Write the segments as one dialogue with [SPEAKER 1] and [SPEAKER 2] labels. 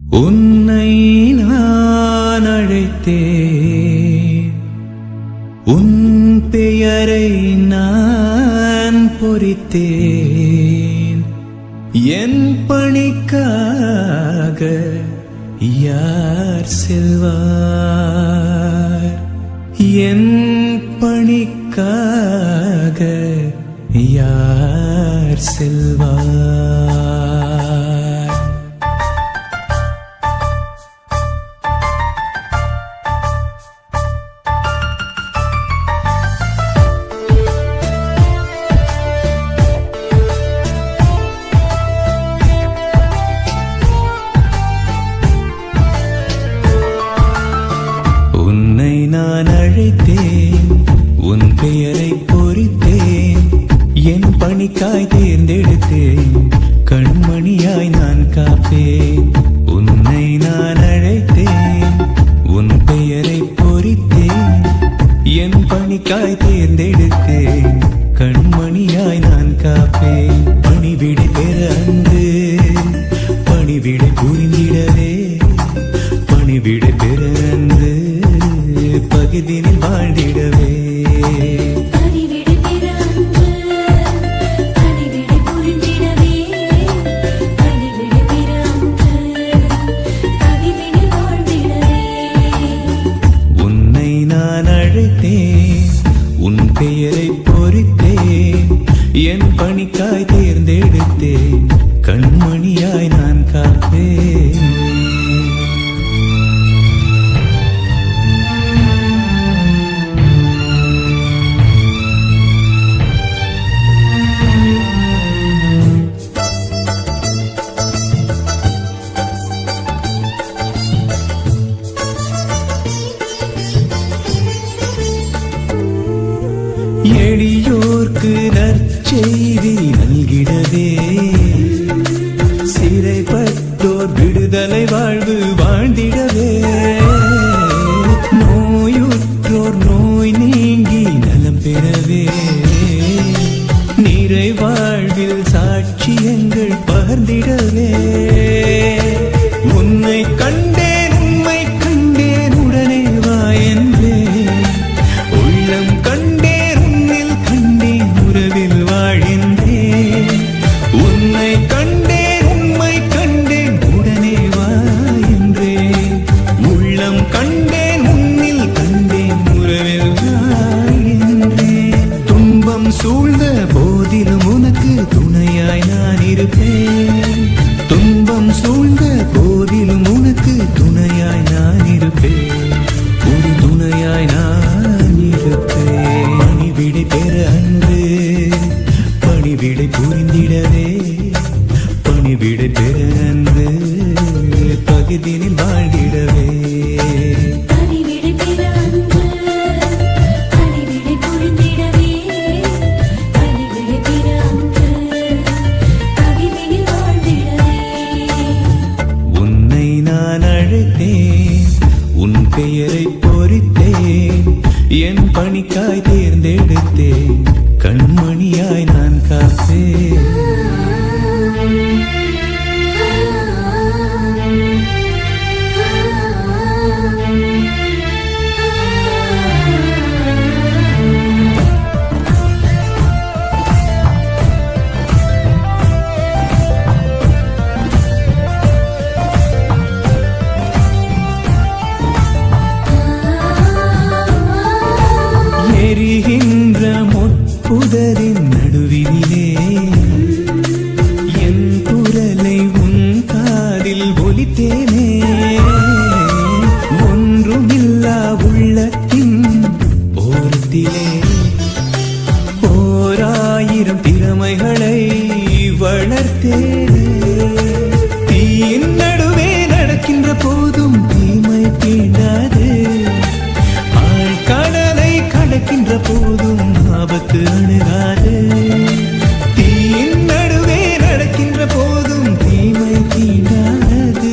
[SPEAKER 1] உன்னை நான் அழைத்தேன், உன் பெயரை நான் பொறித்தேன். என் பணிக்காக யார் செல்வார்? என் பணிக்காக யார் செல்வார்? உன்னை நான் அழைத்தேன், உன் பெயரை பொறித்தேன். என் பணிக்காய் தேர்ந்தெடுத்தேன், கண்மணியாய் நான் காப்பேன். உன்னை நான் அழைத்தேன், உன் பெயரை பொறித்தேன். என் பணிக்காய் தேர்ந்தெடுத்தேன், கண்மணியாய் நான் காப்பேன். பணிவிடை பெற அன்று பணிவிடை புரிந்திடவே, பணிவிடை பெற அன்று பகுதியில் வாழ்ந்திடவே. உன்னை நான் அழைத்தேன், உன் பெயரை பொறித்தேன். என் பணிக்காய் தேர்ந்தெடுத்தேன், கண்மணியாய் நான் காப்பேன். எளியோர்க்கு நற்செய்தி நல்கிடவே, சிறைப்பட்டோர் விடுதலை வாழ்வு வாழ்ந்திடவே. நோயுற்றோர் நோய் நீங்கி நலம் பெறவே, நிறை வாழ்வில் சாட்சியங்கள் பகிர்ந்திடவே. உன்னை கண்டேன், உம்மை கண்டேன், உடனே வா என்றேன். உள்ளம் கண்டேன், உன்னில் கண்டேன், உறவில் வாழ்கின்றேன். உன்னை கண்டேன், உம்மை கண்டேன், உடனே வா என்றேன். உள்ளம் கண்டேன், உன்னில் கண்டேன், உறவில் வாழ்கின்றேன். துன்பம் சூழ்ந்த போதிலும் உனக்கு துணையாய் நான் இருப்பேன். துன்பம் சூழ்ந்த போதிலும் உனக்கு துணையாய் நான் இருப்பேன். ஒரு துணையாய் நான் இருப்பேன். பணிவிடை பெற அன்று பணிவிடை புரிந்திடவே, பணிவிடை பெற அன்று பகுதியில் வாழ்ந்திடவே. உன்னை நான் அழைத்தேன், உன் பெயரை பொறித்தேன். என் பணிக்காய் தேர்ந்தெடுத்தேன், கண்மணியாய் நான் காப்பேன். எரிகின்ற முட்புதரின் நடுவினிலே என் குரலை உன் காதில் ஒலித்தேனே. ஒன்றுமில்லா உள்ளத்தின் ஓரத்திலே 1000 திறமைகளை வளர்த்தேனே. தீயின் நடுவே நடக்கின்ற போதும் தீமை தீண்டாது, கடலை கடக்கின்ற போதும் ஆபத்து அணுகாது. தீயின் நடுவே நடக்கின்ற போதும் தீமை தீண்டாது,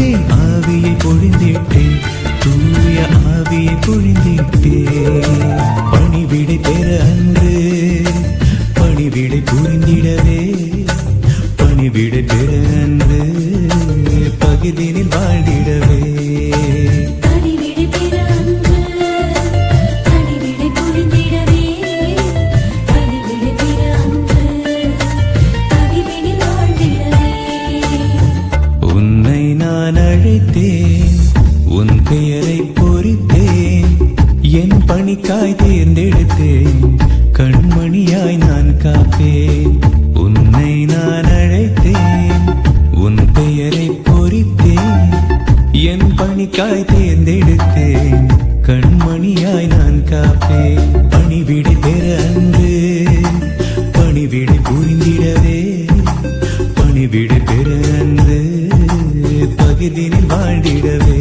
[SPEAKER 1] பொழிந்தேன் ஆவியை பொழிந்திட்டேன் தூய ஆவியை பொழிந்திட்டேன் பணிவிடை பெற அன்று பணிவிடை புரிந்திடவே பணிவிடை பெற அன்று பகுதியில் வாழ்ந்திடவே உன்னை நான் அழைத்தேன் உன் பெயரை பொறித்தேன் என் பணிக்காய் தேர்ந்தெடுத்தேன் கண்மணியாய் நான் காப்பேன் உன்னை நான் அழைத்தேன் உன் பெயரை பொறித்தேன் என் பணிக்காய் தேர்ந்தெடுத்தேன் கண்மணியாய் நான் காப்பேன் பணிவிடை பெற அன்று பணிவிடை புரிந்திடவே பணிவிடை பெற அன்று பகுதியில் வாழ்ந்திடவே